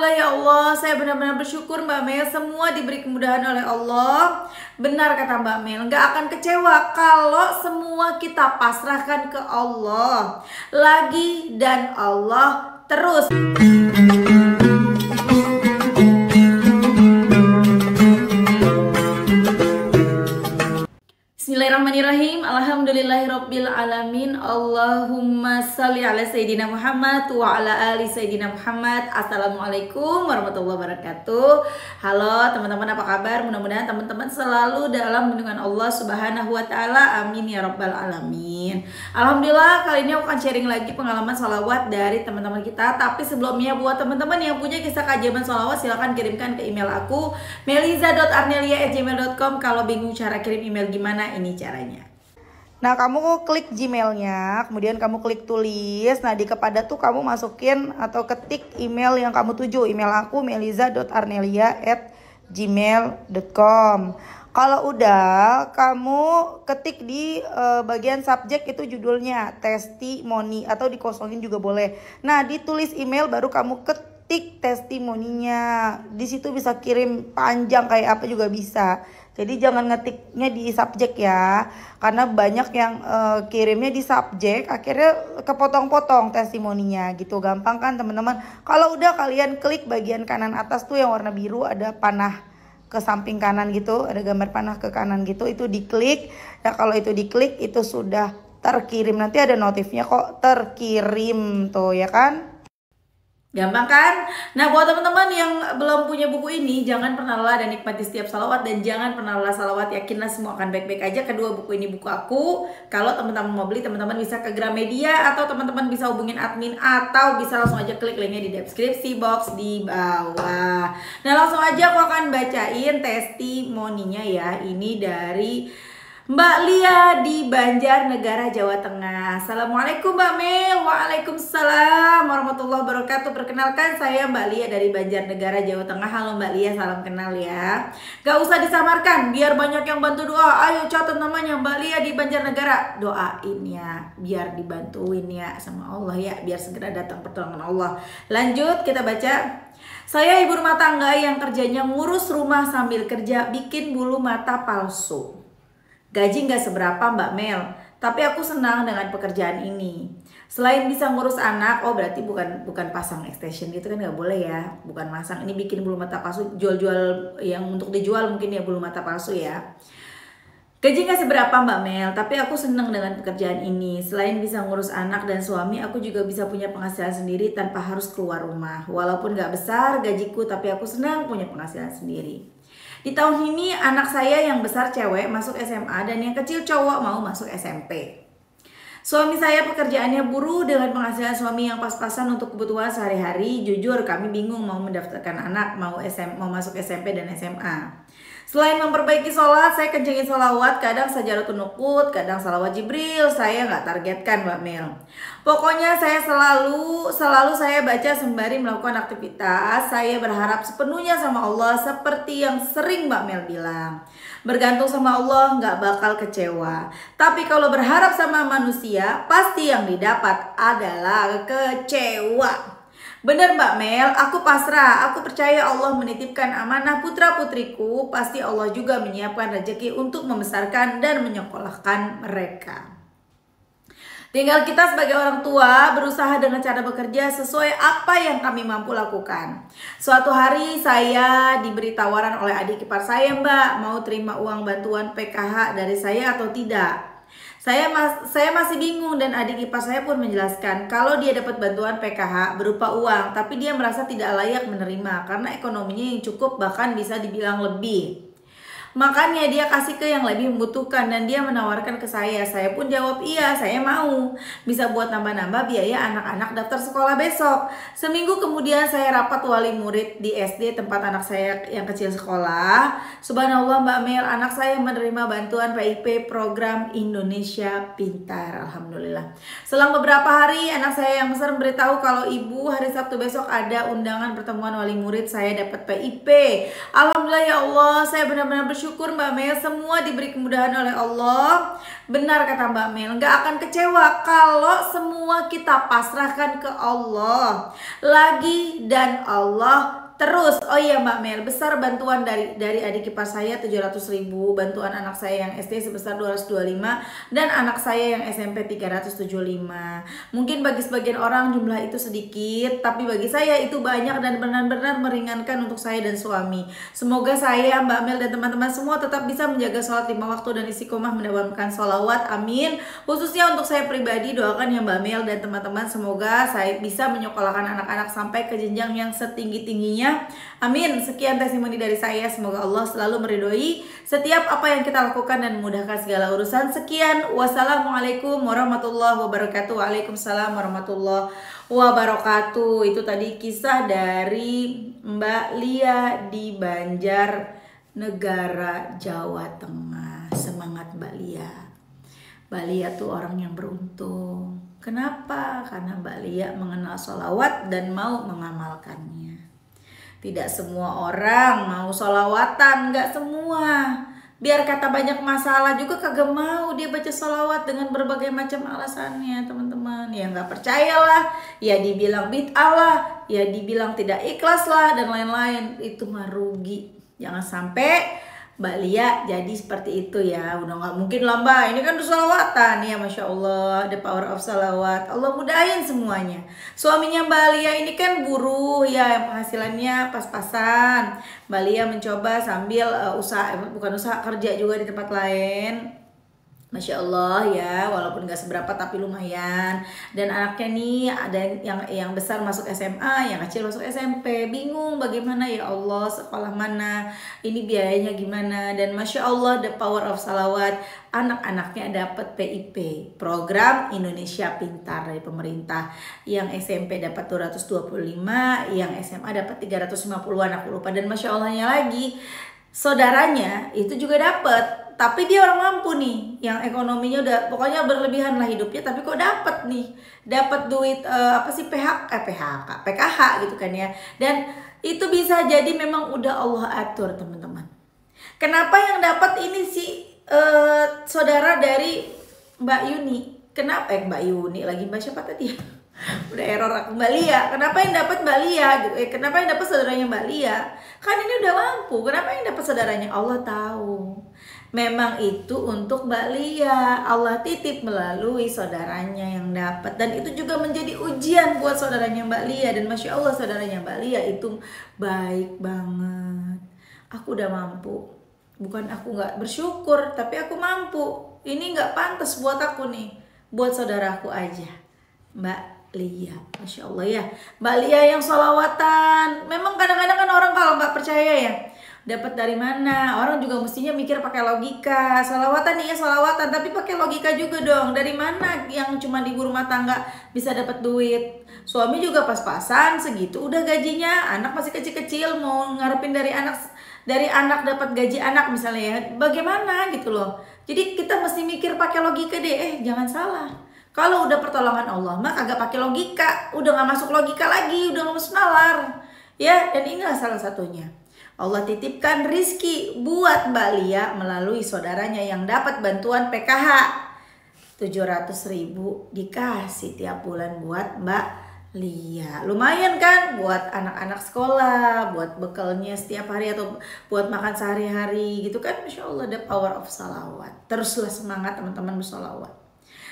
Alhamdulillah ya Allah, saya benar-benar bersyukur Mbak Mel, semua diberi kemudahan oleh Allah. Benar kata Mbak Mel, gak akan kecewa kalau semua kita pasrahkan ke Allah lagi dan Allah terus. Bismillahirrahmanirrahim. Alhamdulillahirabbil alamin. Allahumma shalli ala sayidina Muhammad wa ala ali sayidina Muhammad. Assalamualaikum warahmatullahi wabarakatuh. Halo teman-teman, apa kabar? Mudah-mudahan teman-teman selalu dalam lindungan Allah Subhanahu wa taala. Amin ya rabbal alamin. Alhamdulillah, kali ini aku akan sharing lagi pengalaman sholawat dari teman-teman kita. Tapi sebelumnya, buat teman-teman yang punya kisah keajaiban sholawat, silahkan kirimkan ke email aku meliza.arnelia@gmail.com. Kalau bingung cara kirim email gimana, ini caranya. Nah, kamu klik Gmailnya, kemudian kamu klik tulis. Nah, di kepada tuh kamu masukin atau ketik email yang kamu tuju. Email aku meliza.arnelia@gmail.com. Kalau udah, kamu ketik di bagian subjek itu judulnya testimoni, atau dikosongin juga boleh. Nah, ditulis email baru kamu ketik testimoninya. Di situ bisa kirim panjang kayak apa juga bisa. Jadi jangan ngetiknya di subjek ya, karena banyak yang kirimnya di subjek, akhirnya kepotong-potong testimoninya gitu. Gampang kan teman-teman? Kalau udah, kalian klik bagian kanan atas tuh yang warna biru, ada panah ke samping kanan gitu, ada gambar panah ke kanan gitu, itu diklik. Nah, kalau itu diklik itu sudah terkirim, nanti ada notifnya kok terkirim tuh ya kan. Gampang kan? Nah, buat teman-teman yang belum punya buku ini, jangan pernah lelah dan nikmati setiap salawat, dan jangan pernah lelah salawat, yakinlah semua akan baik-baik aja. Kedua buku ini buku aku. Kalau teman-teman mau beli, teman-teman bisa ke Gramedia, atau teman-teman bisa hubungin admin, atau bisa langsung aja klik linknya di deskripsi box di bawah. Nah, langsung aja aku akan bacain testimoninya ya. Ini dari Mbak Lia di Banjarnegara, Jawa Tengah. Assalamualaikum Mbak Mel. Waalaikumsalam warahmatullahi wabarakatuh. Perkenalkan, saya Mbak Lia dari Banjarnegara, Jawa Tengah. Halo Mbak Lia, salam kenal ya. Gak usah disamarkan, biar banyak yang bantu doa. Ayo catat namanya Mbak Lia di Banjarnegara. Doain ya, biar dibantuin ya sama Allah ya, biar segera datang pertolongan Allah. Lanjut, kita baca. Saya ibu rumah tangga yang kerjanya ngurus rumah sambil kerja bikin bulu mata palsu. Gaji nggak seberapa Mbak Mel, tapi aku senang dengan pekerjaan ini. Selain bisa ngurus anak, oh berarti bukan pasang extension gitu kan, nggak boleh ya, bukan masang. Ini bikin bulu mata palsu, jual-jual yang untuk dijual mungkin ya, bulu mata palsu ya. Gaji nggak seberapa Mbak Mel, tapi aku senang dengan pekerjaan ini. Selain bisa ngurus anak dan suami, aku juga bisa punya penghasilan sendiri tanpa harus keluar rumah. Walaupun nggak besar gajiku, tapi aku senang punya penghasilan sendiri. Di tahun ini anak saya yang besar cewek masuk SMA dan yang kecil cowok mau masuk SMP. Suami saya pekerjaannya buruh dengan penghasilan suami yang pas-pasan untuk kebutuhan sehari-hari. Jujur kami bingung mau mendaftarkan anak mau masuk SMP dan SMA. Selain memperbaiki sholat, saya kencengin sholawat, kadang sajaratun nukut, kadang salawat Jibril. Saya nggak targetkan Mbak Mel. Pokoknya saya selalu saya baca sembari melakukan aktivitas. Saya berharap sepenuhnya sama Allah, seperti yang sering Mbak Mel bilang. Bergantung sama Allah nggak bakal kecewa. Tapi kalau berharap sama manusia, pasti yang didapat adalah kecewa. Bener Mbak Mel, aku pasrah, aku percaya Allah menitipkan amanah putra-putriku, pasti Allah juga menyiapkan rezeki untuk membesarkan dan menyekolahkan mereka. Tinggal kita sebagai orang tua berusaha dengan cara bekerja sesuai apa yang kami mampu lakukan. Suatu hari saya diberi tawaran oleh adik ipar saya, Mbak, mau terima uang bantuan PKH dari saya atau tidak. Saya masih bingung dan adik ipar saya pun menjelaskan kalau dia dapat bantuan PKH berupa uang, tapi dia merasa tidak layak menerima karena ekonominya yang cukup, bahkan bisa dibilang lebih. Makanya dia kasih ke yang lebih membutuhkan dan dia menawarkan ke saya. Saya pun jawab iya, saya mau. Bisa buat nambah-nambah biaya anak-anak daftar sekolah besok. Seminggu kemudian saya rapat wali murid di SD tempat anak saya yang kecil sekolah. Subhanallah Mbak Mel, anak saya menerima bantuan PIP program Indonesia Pintar. Alhamdulillah. Selang beberapa hari anak saya yang besar memberitahu kalau ibu hari Sabtu besok ada undangan pertemuan wali murid, saya dapat PIP. Alhamdulillah ya Allah, saya benar-benar bersyukur bersyukur Mbak Mel, semua diberi kemudahan oleh Allah. Benar kata Mbak Mel, gak akan kecewa kalau semua kita pasrahkan ke Allah lagi dan Allah terus. Oh iya Mbak Mel, besar bantuan dari adik ipar saya 700.000, bantuan anak saya yang SD sebesar 225, dan anak saya yang SMP 375. Mungkin bagi sebagian orang jumlah itu sedikit, tapi bagi saya itu banyak dan benar-benar meringankan untuk saya dan suami. Semoga saya, Mbak Mel, dan teman-teman semua tetap bisa menjaga sholat 5 waktu dan istiqomah mendapatkan sholawat, amin. Khususnya untuk saya pribadi, doakan ya Mbak Mel dan teman-teman, semoga saya bisa menyekolahkan anak-anak sampai ke jenjang yang setinggi-tingginya, amin. Sekian testimoni dari saya, semoga Allah selalu meridhoi setiap apa yang kita lakukan dan memudahkan segala urusan. Sekian, wassalamualaikum warahmatullahi wabarakatuh. Waalaikumsalam warahmatullahi wabarakatuh. Itu tadi kisah dari Mbak Lia di Banjarnegara, Jawa Tengah. Semangat Mbak Lia. Mbak Lia tuh orang yang beruntung. Kenapa? Karena Mbak Lia mengenal sholawat dan mau mengamalkannya. Tidak semua orang mau sholawatan, gak semua. Biar kata banyak masalah juga kagak mau dia baca sholawat dengan berbagai macam alasannya teman-teman. Ya gak percayalah, ya dibilang bid'ah lah, ya dibilang tidak ikhlas lah, dan lain-lain. Itu mah rugi. Jangan sampai Mbak Lia jadi seperti itu ya. Udah gak mungkin lah Mbak, ini kan sholawatan ya, Masya Allah, the power of sholawat. Allah mudahin semuanya. Suaminya Mbak Lia ini kan buruh ya, yang penghasilannya pas-pasan. Mbak Lia mencoba sambil usaha kerja juga di tempat lain. Masya Allah ya, walaupun gak seberapa tapi lumayan. Dan anaknya nih ada yang besar masuk SMA, yang kecil masuk SMP. Bingung bagaimana ya Allah, sekolah mana, ini biayanya gimana. Dan Masya Allah, the power of salawat, anak-anaknya dapat PIP, program Indonesia Pintar dari pemerintah. Yang SMP dapat 225, yang SMA dapat 350-an, aku lupa. Dan Masya Allahnya lagi, saudaranya itu juga dapat. Tapi dia orang mampu nih, yang ekonominya udah pokoknya berlebihan lah hidupnya, tapi kok dapat duit PKH gitu kan ya. Dan itu bisa jadi memang udah Allah atur teman-teman. Kenapa yang dapat ini saudara dari Mbak Yuni? Kenapa Mbak Yuni lagi Mbak siapa tadi? Udah error aku, Mbak Lia. Kenapa yang dapat Mbak Lia gitu? Kenapa yang dapat saudaranya Mbak Lia? Kan ini udah mampu. Kenapa yang dapat saudaranya? Allah tahu. Memang itu untuk Mbak Lia. Allah titip melalui saudaranya yang dapat. Dan itu juga menjadi ujian buat saudaranya Mbak Lia. Dan Masya Allah saudaranya Mbak Lia itu baik banget. Aku udah mampu. Bukan aku gak bersyukur, tapi aku mampu. Ini gak pantas buat aku nih. Buat saudaraku aja. Mbak Lia, Masya Allah ya. Mbak Lia yang sholawatan. Memang kadang-kadang kan orang kalau nggak percaya ya, dapat dari mana? Orang juga mestinya mikir pakai logika. Sholawatan nih ya sholawatan, tapi pakai logika juga dong. Dari mana yang cuma ibu rumah tangga bisa dapat duit? Suami juga pas-pasan segitu udah gajinya. Anak masih kecil-kecil, mau ngarepin dari anak dapat gaji anak misalnya ya. Bagaimana gitu loh. Jadi kita mesti mikir pakai logika deh. Jangan salah. Kalau udah pertolongan Allah mah kagak pakai logika, udah gak masuk logika lagi, udah gak masuk nalar. Ya, dan inilah salah satunya. Allah titipkan rizki buat Mbak Lia melalui saudaranya yang dapat bantuan PKH 700.000 dikasih tiap bulan buat Mbak Lia. Lumayan kan buat anak-anak sekolah, buat bekalnya setiap hari atau buat makan sehari-hari gitu kan. Masya Allah, the power of salawat. Teruslah semangat teman-teman bersolawat.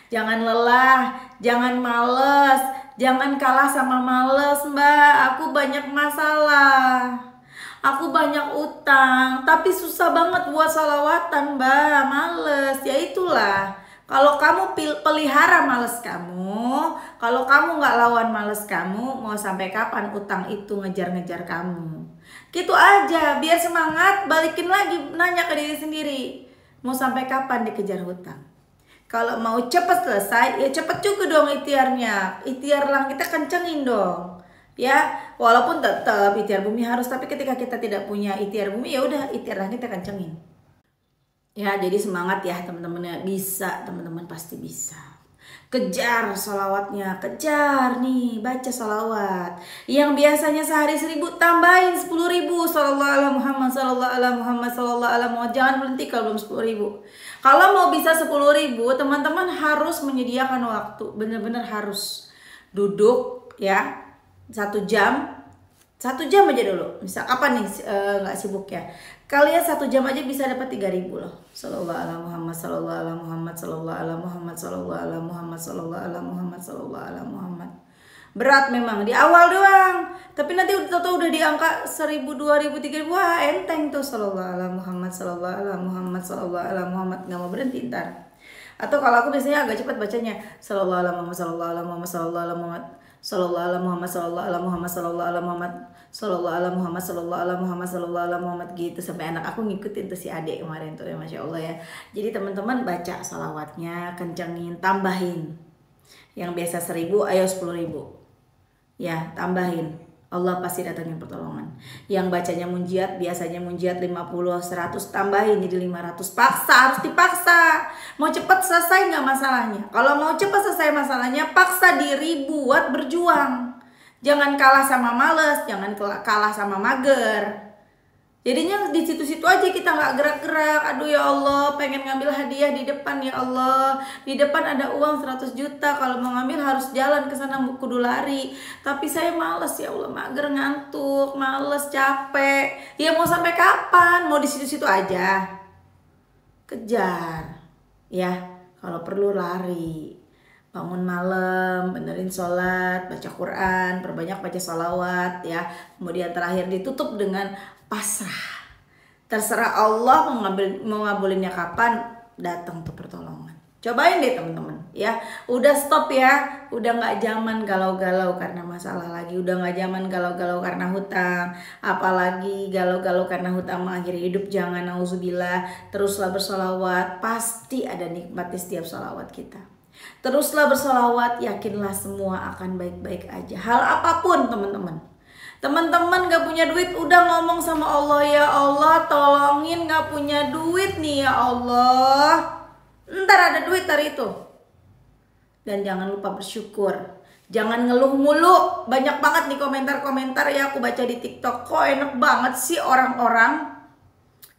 Jangan lelah, jangan males, jangan kalah sama males Mbak. Aku banyak masalah, aku banyak utang, tapi susah banget buat salawatan Mbak, males. Ya itulah, kalau kamu pelihara males kamu, kalau kamu gak lawan males kamu, mau sampai kapan utang itu ngejar-ngejar kamu? Gitu aja, biar semangat, balikin lagi, nanya ke diri sendiri, mau sampai kapan dikejar hutang? Kalau mau cepat selesai, ya cepat juga dong ikhtiarnya. Ikhtiar lang kita kencengin dong. Ya, walaupun tetap ikhtiar bumi harus, tapi ketika kita tidak punya ikhtiar bumi, ya udah ikhtiar lang kita kencengin. Ya, jadi semangat ya teman-teman ya. Bisa, teman-teman pasti bisa. Kejar salawatnya, kejar nih, baca salawat. Yang biasanya sehari 1000 tambahin 10.000. Sallallahu ala Muhammad, sallallahu ala Muhammad, sallallahu ala Muhammad. Jangan berhenti kalau belum 10.000. Kalau mau bisa 10.000, teman-teman harus menyediakan waktu. Bener-bener harus duduk ya 1 jam. 1 jam aja dulu. Misal apa nih nggak sibuk ya. Kalian 1 jam aja bisa dapat 3.000 loh. Sallallahu ala Muhammad, sallallahu ala Muhammad, sallallahu ala Muhammad, sallallahu ala Muhammad, sallallahu ala Muhammad, sallallahu ala Muhammad. Berat memang di awal doang. Tapi nanti udah di angka 1.000, 2.000, 3.000, wah enteng tuh. Sallallahu ala Muhammad, sallallahu ala Muhammad, sallallahu ala Muhammad. Nggak mau berhenti ntar. Atau kalau aku biasanya agak cepat bacanya. Sallallahu ala Muhammad, sallallahu ala Muhammad, sallallahu ala Muhammad, sallallahu ala Muhammad, sallallahu ala Muhammad, sallallahu ala Muhammad, sallallahu ala Muhammad, sallallahu ala Muhammad, sallallahu ala Muhammad gitu. Sampai anak aku ngikutin tuh si adik kemarin tuh ya, Masya Allah ya. Jadi teman-teman baca salawatnya, kencengin, tambahin. Yang biasa 1.000, ayo 10.000. Ya, tambahin. Allah pasti datangin pertolongan. Yang bacanya munjiat, biasanya munjiat 50, 100, tambahin jadi 500. Paksa, harus dipaksa. Mau cepat selesai nggak masalahnya. Kalau mau cepat selesai masalahnya, paksa diri buat berjuang. Jangan kalah sama males, jangan kalah sama mager. Jadinya di situ-situ aja kita nggak gerak-gerak. Aduh ya Allah, pengen ngambil hadiah di depan ya Allah. Di depan ada uang 100 juta. Kalau mau ngambil harus jalan ke sana, kudu lari. Tapi saya males ya Allah, mager, ngantuk, males, capek. Ya mau sampai kapan? Mau di situ-situ aja. Kejar. Ya, kalau perlu lari. Bangun malam, benerin sholat, baca Quran, perbanyak baca salawat ya. Kemudian terakhir ditutup dengan pasrah. Terserah Allah mau ngabulinnya kapan, datang tuh pertolongan. Cobain deh teman-teman ya. Udah stop ya. Udah nggak zaman galau-galau karena masalah lagi. Udah nggak zaman galau-galau karena hutang. Apalagi galau-galau karena hutang mengakhiri hidup. Jangan, nauzubillah. Teruslah bersolawat. Pasti ada nikmat di setiap solawat kita. Teruslah bersolawat, yakinlah semua akan baik-baik aja. Hal apapun teman-teman. Teman-teman gak punya duit, udah ngomong sama Allah, ya Allah tolongin gak punya duit nih ya Allah. Ntar ada duit hari itu. Dan jangan lupa bersyukur. Jangan ngeluh mulu. Banyak banget nih komentar-komentar ya aku baca di TikTok. Kok enak banget sih orang-orang.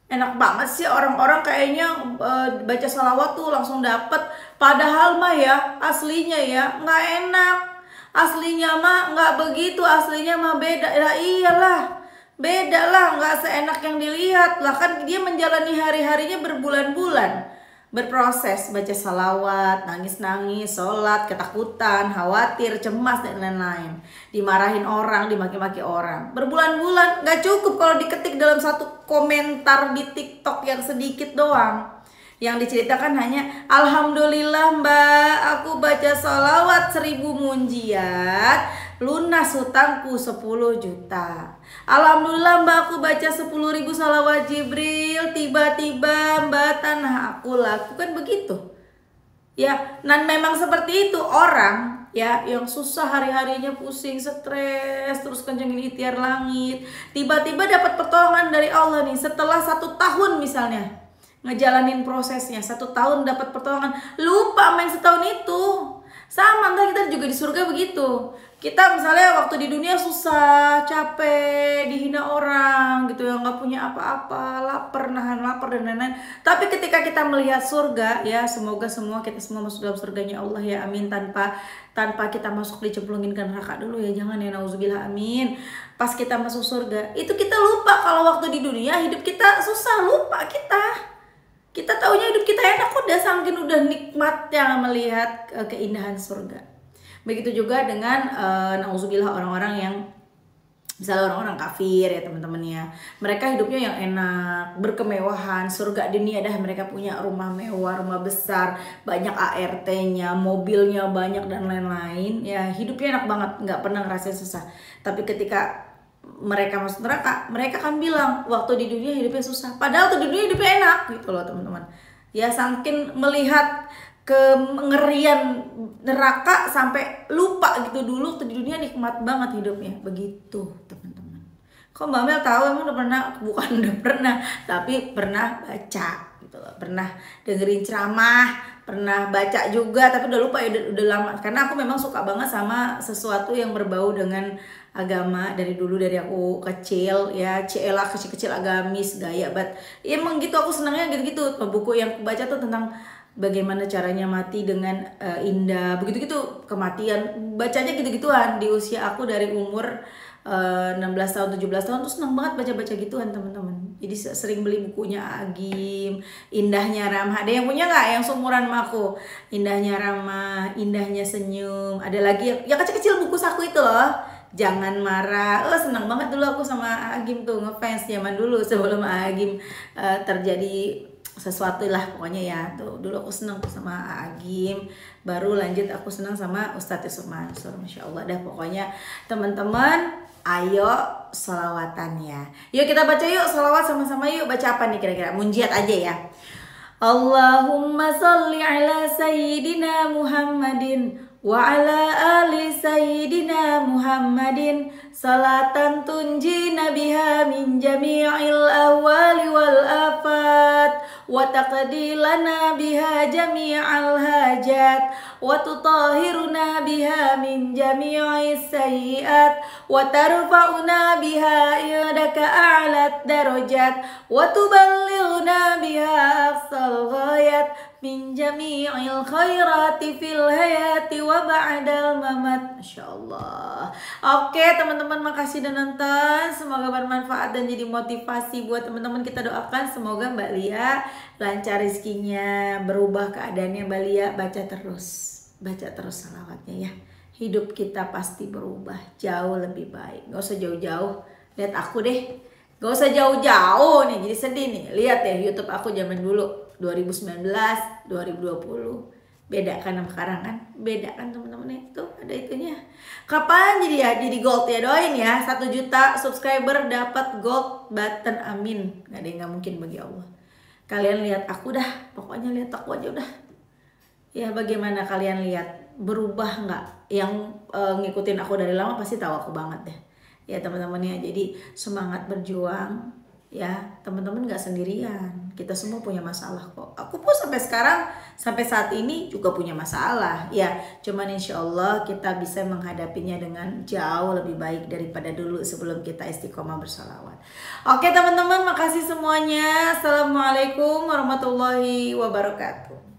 Enak banget sih orang-orang kayaknya baca salawat tuh langsung dapet. Padahal mah ya aslinya ya nggak enak. Aslinya mah nggak begitu. Aslinya mah beda. Ya iyalah, beda lah, nggak seenak yang dilihat lah. Kan dia menjalani hari-harinya berbulan-bulan berproses, baca salawat, nangis-nangis, sholat, ketakutan, khawatir, cemas, dan lain-lain. Dimarahin orang, dimaki-maki orang. Berbulan-bulan, gak cukup kalau diketik dalam satu komentar di TikTok yang sedikit doang. Yang diceritakan hanya, Alhamdulillah mbak, aku baca salawat 1000 munjiat, lunas hutangku 10 juta. Alhamdulillah mbak, aku baca 10.000 salawat Jibril, tiba-tiba mbak tanah aku lakukan begitu. Ya, dan memang seperti itu orang ya yang susah hari-harinya pusing, stres, terus kencengin ikhtiar langit. Tiba-tiba dapat pertolongan dari Allah nih setelah 1 tahun misalnya ngejalanin prosesnya, 1 tahun dapat pertolongan, lupa main setahun itu. Sama entah kita juga di surga begitu. Kita misalnya waktu di dunia susah, capek, dihina orang gitu ya, nggak punya apa-apa, lapar, nahan lapar dan lain-lain. Tapi ketika kita melihat surga ya, semoga kita semua masuk dalam surganya Allah ya, amin. Tanpa kita masuk dicemplungin ke neraka dulu ya, jangan ya, nauzubillah, amin. Pas kita masuk surga itu kita lupa kalau waktu di dunia hidup kita susah, lupa kita. Kita taunya hidup kita enak, udah saking udah nikmatnya melihat keindahan surga. Begitu juga dengan nauzubillah orang-orang yang misalnya orang-orang kafir ya teman-teman ya. Mereka hidupnya yang enak, berkemewahan, surga dunia dah, mereka punya rumah mewah, rumah besar, banyak ART-nya, mobilnya banyak dan lain-lain. Ya hidupnya enak banget, nggak pernah ngerasain susah. Tapi ketika mereka masuk neraka, mereka kan bilang waktu di dunia hidupnya susah, padahal tuh di dunia hidupnya enak gitu loh teman-teman. Ya saking melihat kengerian neraka sampai lupa gitu dulu tuh di dunia nikmat banget hidupnya. Begitu teman-teman. Kok Mbak Mel tahu? Emang udah pernah? Bukan udah pernah, tapi pernah baca gitu loh. Pernah dengerin ceramah, pernah baca juga, tapi udah lupa ya, udah lama. Karena aku memang suka banget sama sesuatu yang berbau dengan agama dari dulu, dari aku kecil ya. Ciela kecil-kecil agamis, gaya banget. Ya, emang gitu, aku senangnya gitu-gitu. Buku yang aku baca tuh tentang bagaimana caranya mati dengan indah, begitu-gitu, kematian. Bacanya gitu-gituan di usia aku dari umur 16 tahun 17 tahun tuh senang banget baca-baca gituan teman-teman. Jadi sering beli bukunya Agim, Indahnya Ramah. Ada yang punya nggak yang seumuran sama aku? Indahnya Ramah, Indahnya Senyum. Ada lagi yang kecil-kecil buku saku itu loh. Jangan Marah. Senang banget dulu aku sama Agim tuh, ngefans zaman dulu sebelum Agim terjadi sesuatu lah pokoknya ya. Tuh dulu aku senang sama Agim, baru lanjut aku senang sama Ustadz Yusuf Mansur. Masya Allah dah, pokoknya teman-teman ayo sholawatan ya. Yuk kita baca yuk sholawat sama-sama yuk. Baca apa nih kira-kira? Munjiat aja ya. Allahumma sholli ala sayyidina Muhammadin wa ala ali sayyidina Muhammadin salatan tunjina biha min jami'il ahwali wal afat wa taqdi lana biha jami'al hajat wa tutahhiruna biha min jami'is sayyi'at wa tarfa'una biha indaka a'lat darajat wa tuballighuna biha aqsal ghayat min jami'il khairati fil hayati wa ba'dal mamat. Masya Allah. Oke teman-teman, makasih udah nonton. Semoga bermanfaat dan jadi motivasi buat teman-teman. Kita doakan semoga Mbak Lia lancar rezekinya, berubah keadaannya. Mbak Lia baca terus salawatnya ya. Hidup kita pasti berubah jauh lebih baik. Gak usah jauh-jauh, lihat aku deh. Gak usah jauh-jauh nih, jadi sedih nih. Lihat ya YouTube aku zaman dulu 2019, 2020. Beda kan sama sekarang kan? Beda kan teman-teman, itu ada itunya. Kapan jadi ya? Jadi gold ya, doain ya. 1 juta subscriber dapat gold button, amin. Gak ada yang gak mungkin bagi Allah. Kalian lihat aku dah, pokoknya lihat aku aja udah. Ya bagaimana kalian lihat? Berubah nggak? Yang ngikutin aku dari lama pasti tahu aku banget deh. Ya teman-teman ya, jadi semangat berjuang. Ya teman-teman gak sendirian, kita semua punya masalah kok. Aku pun sampai sekarang, sampai saat ini juga punya masalah. Ya cuman insya Allah kita bisa menghadapinya dengan jauh lebih baik daripada dulu sebelum kita istiqomah bersalawat. Oke teman-teman, makasih semuanya. Assalamualaikum warahmatullahi wabarakatuh.